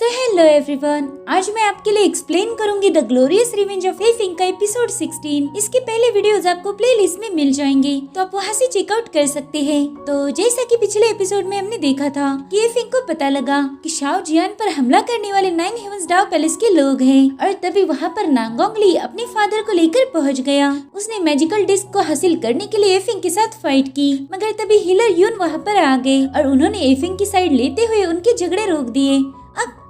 So hello everyone, आज मैं आपके लिए एक्सप्लेन करूंगी the glorious revenge of effing का एपिसोड 16। इसके पहले वीडियोस आपको प्लेलिस्ट में मिल जाएंगे, तो आप वहां से चेकआउट कर सकते हैं। तो जैसा कि पिछले एपिसोड में हमने देखा था कि एफिंग को पता लगा कि शाओ जियान पर हमला करने वाले 9 हेवंस डाओ पैलेस के लोग हैं, और तभी वहाँ पर नांगोंगली अपने फादर को लेकर पहुँच गया। उसने मैजिकल डिस्क को हासिल करने के लिए एफिंग के साथ फाइट की, मगर तभी हीलर यून वहाँ पर आ गए और उन्होंने एफिंग की साइड लेते हुए उनके झगड़े रोक दिए।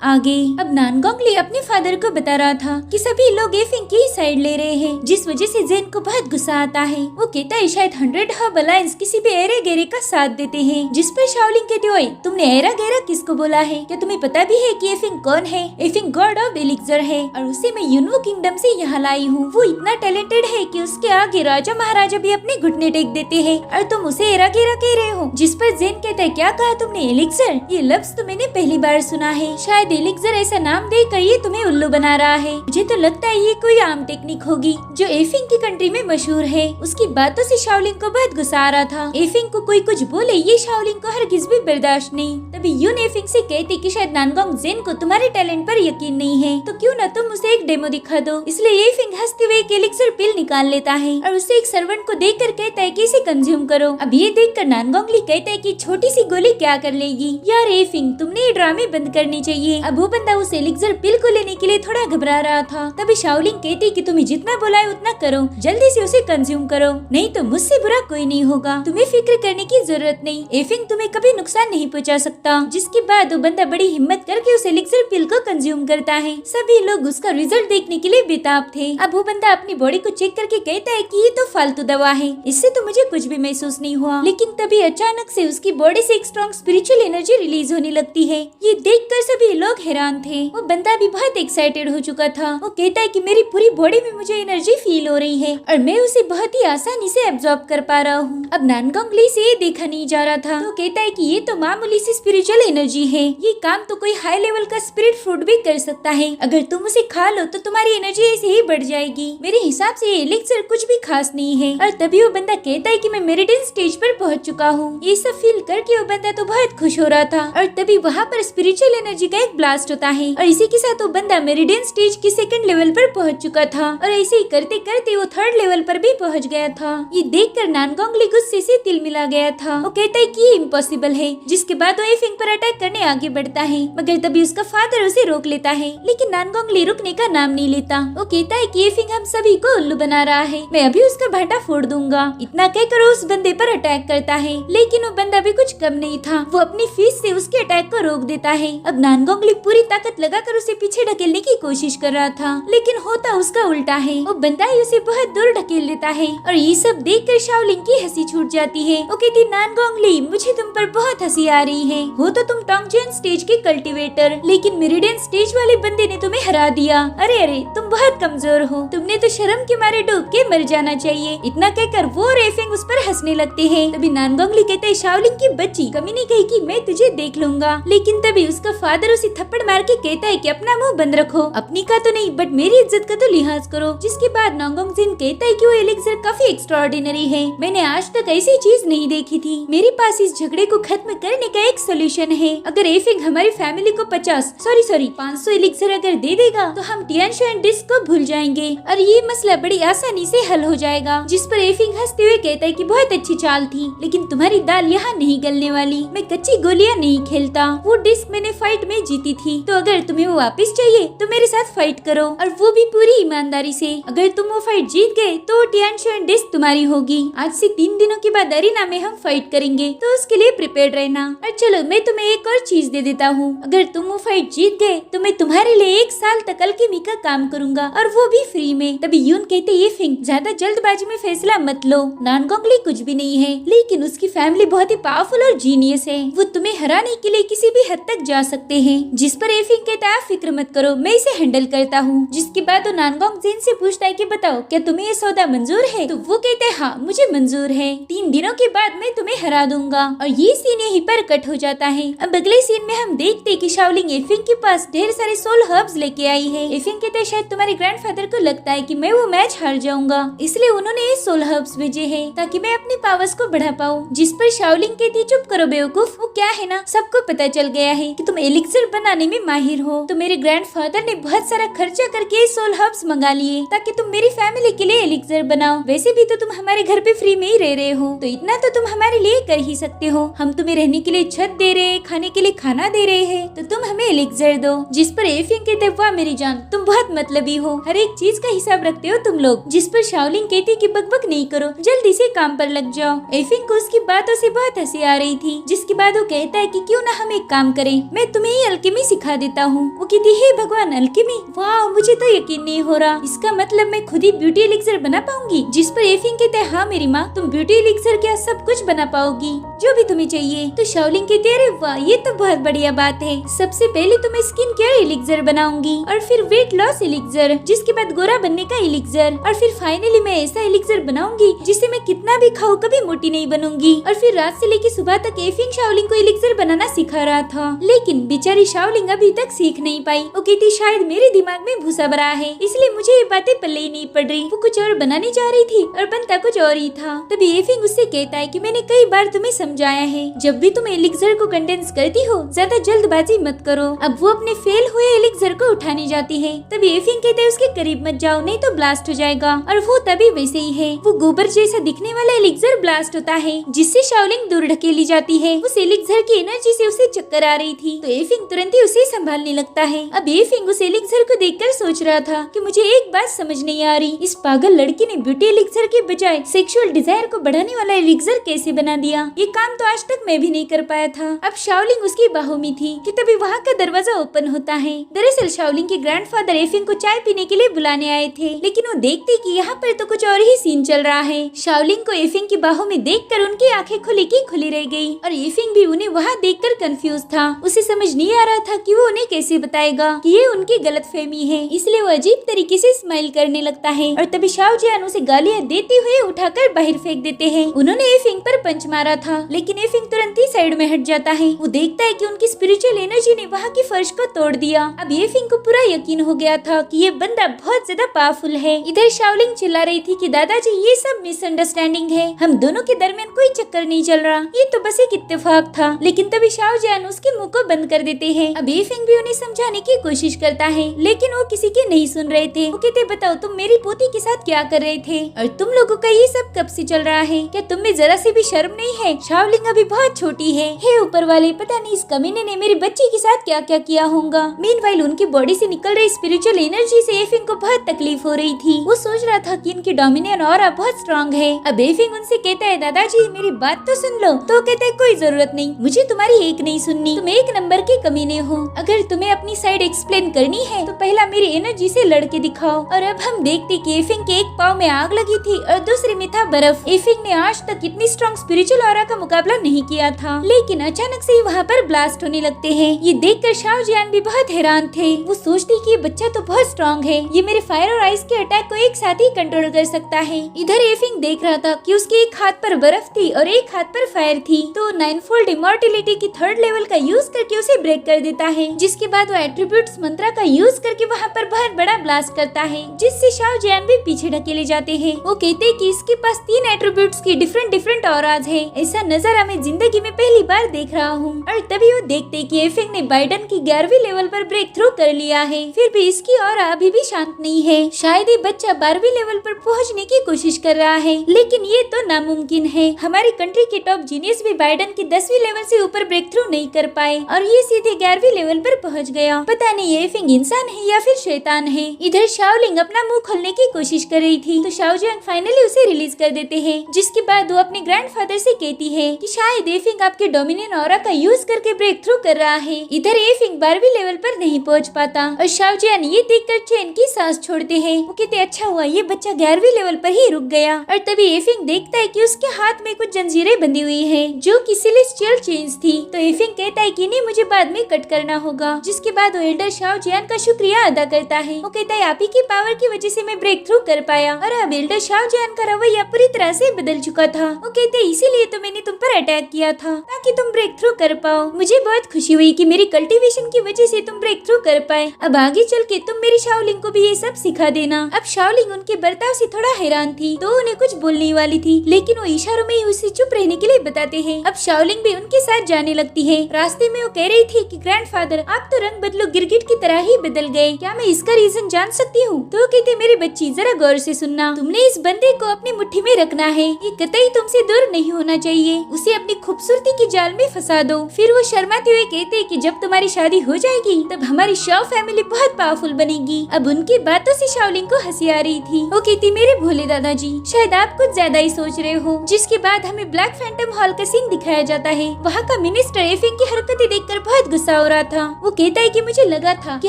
अब नानगोंगली अपने फादर को बता रहा था कि सभी लोग एफिंग की साइड ले रहे हैं, जिस वजह से जेन को बहुत गुस्सा आता है। वो कहता है शायद 100 हब अलायंस किसी भी एरे गेरे का साथ देते हैं, जिस पर शाओलिंग कहते हुए तुमने एरा गेरा किसको बोला है? क्या तुम्हें पता भी है कि एफिंग कौन है? एफिंग गॉड ऑफ एलिक्सर है और उसे मैं यूनवो किंगडम से यहाँ लाई हूँ। वो इतना टैलेंटेड है कि उसके आगे राजा महाराजा भी अपने घुटने टेक देते हैं, और तुम उसे एरा गेरा कह रहे हो। जिस पर जेन कहता है क्या कहा तुमने एलिक्सर? ये लफ्ज तो मैंने पहली बार सुना है। शायद एलिक्सर ऐसा नाम देकर ये तुम्हें उल्लू बना रहा है। मुझे तो लगता है ये कोई आम टेक्निक होगी जो एफिंग की कंट्री में मशहूर है। उसकी बातों से शाओलिंग को बहुत गुस्सा आ रहा था। एफिंग को कोई कुछ बोले ये शाओलिंग को हरगिज भी बर्दाश्त नहीं। तभी यून एफिंग से कहती कि शायद नानगोंग जेन को तुम्हारे टैलेंट पर यकीन नहीं है, तो क्यों न तुम उसे एक डेमो दिखा दो। इसलिए एफिंग हंसते हुए एक एलिक्सर पिल निकाल लेता है और उसे एक सर्वेंट को देकर कहता है कि इसे कंज्यूम करो। अब ये देखकर नानगोंगली कहता है कि छोटी सी गोली क्या कर लेगी। यार एफिंग, तुमने ये ड्रामे बंद करनी चाहिए। अब वो बंदा उस एलिक्सर पिल को लेने के लिए थोड़ा घबरा रहा था। तभी शाओलिंग कहती कि तुम्हें जितना बोला है उतना करो, जल्दी से उसे कंज्यूम करो, नहीं तो मुझसे बुरा कोई नहीं होगा। तुम्हें फिक्र करने की जरूरत नहीं, एफिंग तुम्हें कभी नुकसान नहीं पहुंचा सकता। जिसके बाद वो बंदा बड़ी हिम्मत करके उस एलिक्सर पिल को कंज्यूम करता है। सभी लोग उसका रिजल्ट देखने के लिए बेताब थे। अब वो बंदा अपनी बॉडी को चेक करके कहता है कि ये तो फालतू दवा है, इससे तो मुझे कुछ भी महसूस नहीं हुआ। लेकिन तभी अचानक से उसकी बॉडी से एक स्ट्रॉन्ग स्पिरिचुअल एनर्जी रिलीज होने लगती है। ये देखकर सभी लोग हैरान थे। वो बंदा भी बहुत एक्साइटेड हो चुका था। वो कहता है कि मेरी पूरी बॉडी में मुझे एनर्जी फील हो रही है और मैं उसे बहुत ही आसानी से एब्जॉर्ब कर पा रहा हूँ। अब नानगोंगली से ये देखा नहीं जा रहा था। तो कहता है कि ये तो मामूली सी स्पिरिचुअल एनर्जी है, ये काम तो कोई हाई लेवल का स्पिरिट फ्रूट भी कर सकता है। अगर तुम उसे खा लो तो तुम्हारी एनर्जी ऐसे ही बढ़ जाएगी। मेरे हिसाब से ये एलिक्सर कुछ भी खास नहीं है। और तभी वो बंदा कहता है कि मैं मेरिडियन स्टेज पर पहुंच चुका हूँ। ये सब फील करके वो बंदा तो बहुत खुश हो रहा था। और तभी वहाँ पर स्पिरिचुअल एनर्जी का एक ब्लास्ट होता है और इसी के साथ वो बंदा मेरिडियन स्टेज के 2nd लेवल पर पहुंच चुका था। और ऐसे ही करते करते वो 3rd लेवल पर भी पहुंच गया था। ये देखकर नानगोंगली गुस्से से तिल मिला गया था। वो कहता है कि ये इम्पॉसिबल है। जिसके बाद वो एफिंग पर अटैक करने आगे बढ़ता है, मगर तभी उसका फादर उसे रोक लेता है। लेकिन नानगोंगली रुकने का नाम नहीं लेता। वो कहता है कि एफिंग हम सभी को उल्लू बना रहा है, मैं अभी उसका भाटा फोड़ दूंगा। इतना कहकर उस बंदे पर अटैक करता है, लेकिन वो बंदा भी कुछ कम नहीं था। वो अपनी फीस से उसके अटैक को रोक देता है। अब नानगोंगली पूरी ताकत लगाकर उसे पीछे ढकेलने की कोशिश कर रहा था, लेकिन होता उसका उल्टा है। वो बंदा ही उसे बहुत दूर ढकेल लेता है और ये सब देखकर शाओलिंग की हंसी छूट जाती है। वो कहती नानगोंगली, मुझे तुम पर बहुत हंसी आ रही है। हो तो तुम टोंगजेन स्टेज के कल्टीवेटर, लेकिन मेरिडियन स्टेज वाले बंदे ने तुम्हें हरा दिया। अरे अरे, तुम बहुत कमजोर हो, तुमने तो शर्म के मारे डूब के मर जाना चाहिए। इतना कहकर वो और एफिंग उस पर हंसने लगते हैं। तभी नानगोंगली कहते हैं शाओलिंग की बच्ची, कमी नहीं कही कि मैं तुझे देख लूंगा। लेकिन तभी उसका फादर उसे थप्पड़ मार के कहता है कि अपना मुंह बंद रखो, अपनी का तो नहीं बट मेरी इज्जत का तो लिहाज करो। जिसके बाद नांगोंग जिन कहता है कि वो एलिक्सर काफी एक्स्ट्राऑर्डिनरी है, मैंने आज तक ऐसी चीज नहीं देखी थी। मेरे पास इस झगड़े को खत्म करने का एक सोल्यूशन है। अगर एफिंग हमारी फैमिली को 500 एलिक्सर अगर दे देगा तो हम टियानशु एंड डिस्क को भूल जाएंगे और ये मसला बड़ी आसानी से हल हो जाएगा। जिस पर एफिंग हंसते हुए कहता है कि बहुत अच्छी चाल थी, लेकिन तुम्हारी दाल यहाँ नहीं गलने वाली। मैं कच्ची गोलियां नहीं खेलता। वो डिस्क मैंने फाइट में जीती थी, तो अगर तुम्हें वो वापस चाहिए तो मेरे साथ फाइट करो, और वो भी पूरी ईमानदारी से। अगर तुम वो फाइट जीत गए तो टियानशु एंड डिस्क तुम्हारी होगी। आज से 3 दिनों के बाद अरीना में हम फाइट करेंगे, तो उसके लिए प्रिपेयर्ड रहना। और चलो मैं तुम्हें एक और चीज दे देता हूँ, अगर तुम वो फाइट जीत गए तो मैं तुम्हारे लिए 1 साल तक अलकेमी का काम करूंगा, और वो भी फ्री में। तभी यून कहते ये फिंग ज्यादा जल्दबाजी में फैसला मत लो। नानगोंगली कुछ भी नहीं है, लेकिन उसकी फैमिली बहुत ही पावरफुल और जीनियस है। वो तुम्हें हराने के लिए किसी भी हद तक जा सकते हैं। जिस पर एफिंग कहता है फिक्र मत करो, मैं इसे हैंडल करता हूँ। जिसके बाद वो नानगोंग जेन से पूछता है कि बताओ क्या तुम्हें ये सौदा मंजूर है? तो वो कहते हैं हाँ मुझे मंजूर है, 3 दिनों के बाद मैं तुम्हें हरा दूंगा। और ये सीन यहीं पर कट हो जाता है। अब अगले सीन में हम देखते हैं कि शाओलिंग एफिंग के पास ढेर सारे सोल हर्ब्स लेके आई है। एफिंग कहते हैं शायद तुम्हारे ग्रैंडफादर को लगता है कि मैं वो मैच हार जाऊंगा, इसलिए उन्होंने ये सोल हर्ब्स भेजे हैं ताकि मैं अपनी पावर्स को बढ़ा पाऊँ। जिस पर शाओलिंग कहती चुप करो बेवकूफ, वो क्या है ना, सबको पता चल गया है कि तुम एलिक्सर बनाने में माहिर हो। तो मेरे ग्रैंडफादर ने बहुत सारा खर्चा करके सोल हर्ब्स मंगा लिए ताकि तुम मेरी फैमिली के लिए एलिक्सर बनाओ। वैसे भी तो तुम हमारे घर पे फ्री में ही रह रहे हो, तो इतना तो तुम हमारे लिए कर ही सकते हो। हम तुम्हें रहने के लिए छत दे रहे हैं, खाने के लिए खाना दे रहे हैं, तो तुम हमें एलिक्सर दो। जिस पर एफिंग कहते, वाह मेरी जान, तुम बहुत मतलबी हो, हर एक चीज का हिसाब रखते हो तुम लोग। जिस पर शाओलिंग कहती कि बकबक नहीं करो, जल्दी से काम पर लग जाओ। एफिंग को उसकी बातों से बहुत हंसी आ रही थी, जिसके बाद वो कहता है कि क्यों ना हम एक काम करें, मैं तुम्हें ही अल्केमी सिखा देता हूँ। वो कहती है भगवान अल्केमी, वाह मुझे तो यकीन नहीं हो रहा, इसका मतलब मैं खुद ही ब्यूटी एलिक्सर बना पाऊंगी। जिस पर एफिंग कहते हैं, हाँ मेरी माँ, तुम ब्यूटी एलिक्सर क्या सब कुछ बना पाओगी, जो भी तुम्हें चाहिए। तो शाओलिंग कहती है, अरे वाह ये तो बहुत बढ़िया बात है, सबसे पहले तो मैं स्किन केयर एलिक्सर बनाऊंगी, और फिर वेट लॉस एलिक्सर, जिसके बाद गोरा बनने का एलिक्सर, और फिर फाइनली मैं ऐसा एलिक्सर बनाऊंगी जिसे मैं कितना भी खाऊं कभी मोटी नहीं बनूंगी। और फिर रात से लेकर सुबह तक एफिंग शाओलिंग को एलिक्सर बनाना सिखा रहा था, लेकिन बेचारी शाओलिंग अभी तक सीख नहीं पाई। वो कहती शायद मेरे दिमाग में भूसा भरा है, इसलिए मुझे ये बातें पल्ले ही नहीं पड़ रही। वो कुछ और बनाने जा रही थी और बनता कुछ और ही था। तभी एफिंग उससे कहता है कि मैंने कई बार तुम्हें समझाया है, जब भी तुम एलिक्सर को कंडेंस करती हो ज्यादा जल्दबाजी मत करो। अब वो अपने फेल हुए एलिक्सर को उठाने जाती है, तभी एफिंग कहते है उसके करीब मत जाओ नहीं तो ब्लास्ट हो जाएगा। और वो तभी वैसे ही है, वो गोबर जैसा दिखने वाला एलिक्सर ब्लास्ट होता है, जिससे शाओलिंग दूर ढकेली जाती है। उस एलिक्सर की एनर्जी से उसे चक्कर आ रही थी, तो एफिंग तुरंत ही उसे संभालने लगता है। अब एफिंग उस एलिक्सर को देखकर सोच रहा था कि मुझे एक बात समझ नहीं आ रही, इस पागल लड़की ने ब्यूटी एलिक्सर के बजाय सेक्सुअल डिजायर को बढ़ाने वाला एलिक्सर कैसे बना दिया। ये काम तो आज तक मैं भी नहीं कर पाया था। अब शाओलिंग उसकी बाहों में थी कि तभी वहाँ का दरवाजा ओपन होता है। दरअसल शाओलिंग के ग्रैंडफादर एफिंग को चाय पीने के लिए बुलाने आए थे, लेकिन वो देखते कि यहाँ पर तो कुछ और ही सीन चल रहा है। शाओलिंग को एफिंग की बाहों में देखकर उनकी आंखें खुली की खुली रह गई, और एफिंग भी उन्हें वहाँ देखकर कंफ्यूज था। उसे समझ नहीं आ रहा था कि वो उन्हें कैसे बताएगा कि ये उनकी गलतफहमी है, इसलिए वो अजीब तरीके से स्माइल करने लगता है। और तभी शाओ जियान उसे गालियाँ देते हुए उठाकर बाहर फेंक देते हैं। उन्होंने एफिंग पर पंच मारा था, लेकिन एफिंग तुरंत ही साइड में हट जाता है। वो देखता है कि उनकी स्पिरिचुअल एनर्जी ने वहाँ की फर्श को तोड़ दिया। अब एफिंग को पूरा यकीन हो गया था कि ये बंदा बहुत ज्यादा पावरफुल है। इधर शाओलिंग चिल्ला रही थी कि दादाजी ये सब मिसअंडरस्टैंडिंग है, हम दोनों के दरमियान कोई चक्कर नहीं चल रहा, ये तो बस एक इत्तेफाक था। लेकिन तभी शाओ जियान उसके मुंह को बंद कर देते हैं। अब एफिंग भी उन्हें समझाने की कोशिश करता है, लेकिन वो किसी की नहीं सुन रहे थे। वो कहते, बताओ तुम मेरी पोती के साथ क्या कर रहे थे, और तुम लोगों का ये सब कब से चल रहा है, क्या तुम में जरा सी भी शर्म नहीं है। शाओलिंग अभी बहुत छोटी है। हे ऊपर वाले, पता नहीं इस कमीने ने मेरी बच्ची के साथ क्या क्या किया होगा। मीनवाइल उनकी बॉडी से निकल रही स्पिरिचुअल एनर्जी से एफिंग को बहुत तकलीफ हो रही थी। वो सोच रहा था कि इनकी डोमिनेंट ऑरा बहुत स्ट्रांग है। अब एफिंग उनसे कहता है, दादाजी मेरी बात तो सुन लो। तो कहते हैं, कोई जरूरत नहीं, मुझे तुम्हारी एक नहीं सुननी, तुम एक नंबर के कमीने हो। अगर तुम्हें अपनी साइड एक्सप्लेन करनी है तो पहला मेरी एनर्जी से लड़के दिखाओ। और अब हम देखते कि एफिंग के एक पाँव में आग लगी थी और दूसरे में था बर्फ। एफिंग ने आज तक इतनी स्ट्रॉन्ग स्पिरिचुअल ऑरा का मुकाबला नहीं किया था, लेकिन अचानक से ही वहाँ पर ब्लास्ट होने लगते हैं। ये देखकर शाओ जियान भी बहुत हैरान थे। वो सोचती कि ये बच्चा तो बहुत स्ट्रॉन्ग है, ये मेरे फायर और आइस के अटैक को एक साथ ही कंट्रोल कर सकता है। इधर एफिंग देख रहा था कि उसके एक हाथ पर बर्फ थी और एक हाथ पर फायर थी, तो 9-fold इमॉर्टिलिटी की 3rd लेवल का यूज करके उसे ब्रेक कर देता है, जिसके बाद वो एट्रीब्यूट्स मंत्रा का यूज करके वहाँ पर बहुत बड़ा ब्लास्ट करता है, जिससे शाओ जियान भी पीछे ढकेले जाते हैं। वो कहते हैं कि इसके पास 3 एट्रीब्यूट्स की डिफरेंट ऑराज है, ऐसा नजारा मैं जिंदगी में पहली बार देख रहा हूँ। और तभी वो देखते हैं कि एफिंग ने बाइडन की 11वीं लेवल पर ब्रेक थ्रू कर लिया है, फिर भी इसकी ऑरा अभी भी शांत नहीं है। शायद ये बच्चा 12वीं लेवल पर पहुँचने की कोशिश कर रहा है, लेकिन ये तो नामुमकिन है। हमारी कंट्री के टॉप जीनियस भी बाइडन की 10वीं लेवल से ऊपर ब्रेक थ्रू नहीं कर पाए, और ये सीधे 11वीं लेवल पर पहुँच गया। पता नहीं ये एफिंग इंसान है या फिर शैतान है। इधर शाओलिंग अपना मुंह खोलने की कोशिश कर रही थी, तो शाओ जियान फाइनली उसे रिलीज कर देते हैं, जिसके बाद वो अपने ग्रैंडफादर से कहती है कि शायद एफिंग आपके डोमिनेंट ऑरा का यूज करके ब्रेक थ्रू कर रहा है। इधर एफिंग 12वीं लेवल पर नहीं पहुंच पाता, और शाओ जियान ये देखकर चैन की सांस छोड़ते हैं। वो कहते, अच्छा हुआ ये बच्चा 11वीं लेवल पर ही रुक गया। और तभी एफिंग देखता है कि उसके हाथ में कुछ जंजीरें बंधी हुई है, जो कि सेलेस्टियल चेन्स थी। तो एफिंग कहता है कि नहीं, मुझे बाद में कट करना होगा। जिसके बाद वो एल्डर शाओ जियान का शुक्रिया अदा करता है। वो कहता है, आप ही की पावर की वजह से मैं ब्रेक थ्रू कर पाया। और अब एल्डर शाओ जियान का रवैया पूरी तरह से बदल चुका था। वो कहते हैं, इसीलिए तो मैंने तुम पर अटैक किया था, ताकि तुम ब्रेक थ्रू कर पाओ। मुझे बहुत खुशी हुई कि मेरी कल्टीवेशन की वजह से तुम ब्रेक थ्रू कर पाए। अब आगे चल के तुम मेरी शाओलिंग को भी ये सब सिखा देना। अब शाओलिंग उनके बर्ताव से थोड़ा हैरान थी, तो उन्हें कुछ बोलने वाली थी, लेकिन वो इशारों में ही उसे चुप रहने के लिए बताते हैं। अब शाओलिंग भी उनके साथ जाने लगती है। रास्ते में वो कह रही थी कि ग्रैंडफादर, आप तो रंग बदलो गिरगिट की तरह ही बदल गए, क्या मैं इसका रीजन जान सकती हूँ? तो कहते मेरी बच्ची जरा गौर से सुनना, तुमने इस बंदे को अपनी मुट्ठी में रखना है, ये कतई तुमसे दूर नहीं होना चाहिए, उसे अपनी खूबसूरती की जाल में फंसा दो। फिर वो शर्माते हुए कहते कि जब तुम्हारी शादी हो जाएगी तब हमारी शॉ फैमिली बहुत पावरफुल बनेगी। अब उनकी बातों से शाओलिंग को हंसी आ रही थी। वो कहती मेरे भोले दादाजी, शायद आप कुछ ज्यादा ही सोच रहे हो। जिसके बाद हमें ब्लैक फैंटम हॉल का सीन दिखाया जाता है। वहाँ का मिनिस्टर एफिंग की हरकतें देखकर बहुत गुस्सा हो रहा था। वो कहता है कि मुझे लगा था कि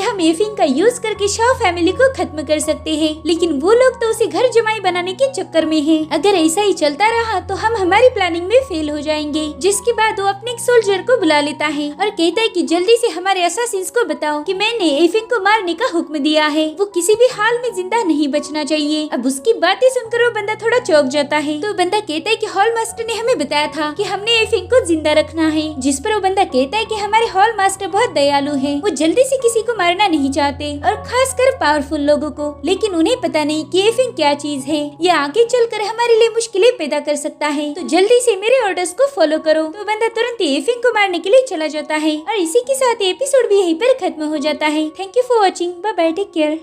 हम एफिंग का यूज करके शॉ फैमिली को खत्म कर सकते हैं, लेकिन वो लोग तो उसे घर जमाई बनाने के चक्कर में हैं। अगर ऐसा ही चलता रहा तो हम हमारी प्लानिंग में फेल हो जाएंगे। जिसके बाद वो अपने एक सोल्जर को बुला लेता है और कहता है कि जल्दी से हमारे असासिन्स को बताओ कि मैंने एफिंग को मारने का हुक्म दिया है, वो किसी भी हाल में जिंदा नहीं बचना चाहिए। अब उसकी बातें सुनकर वो बंदा थोड़ा चौंक जाता है। तो बंदा कहता है कि हॉल मास्टर ने हमें बताया था कि हमने एफिंग को जिंदा रखना है। जिस पर वो बंदा कहता है कि हमारे हॉल मास्टर बहुत दयालु हैं, वो जल्दी से किसी को मारना नहीं चाहते और खासकर पावरफुल लोगों को, लेकिन उन्हें पता नहीं कि एफिंग क्या चीज है, ये आगे चलकर हमारे लिए मुश्किलें पैदा कर सकता है, तो जल्दी से मेरे ऑर्डर्स को फॉलो करो। तो बंदा तुरंत एफिंग को मारने के लिए चला जाता है और इसी के साथ एपिसोड भी यहीं पर खत्म हो जाता है। Thank you for watching, bye bye, take care.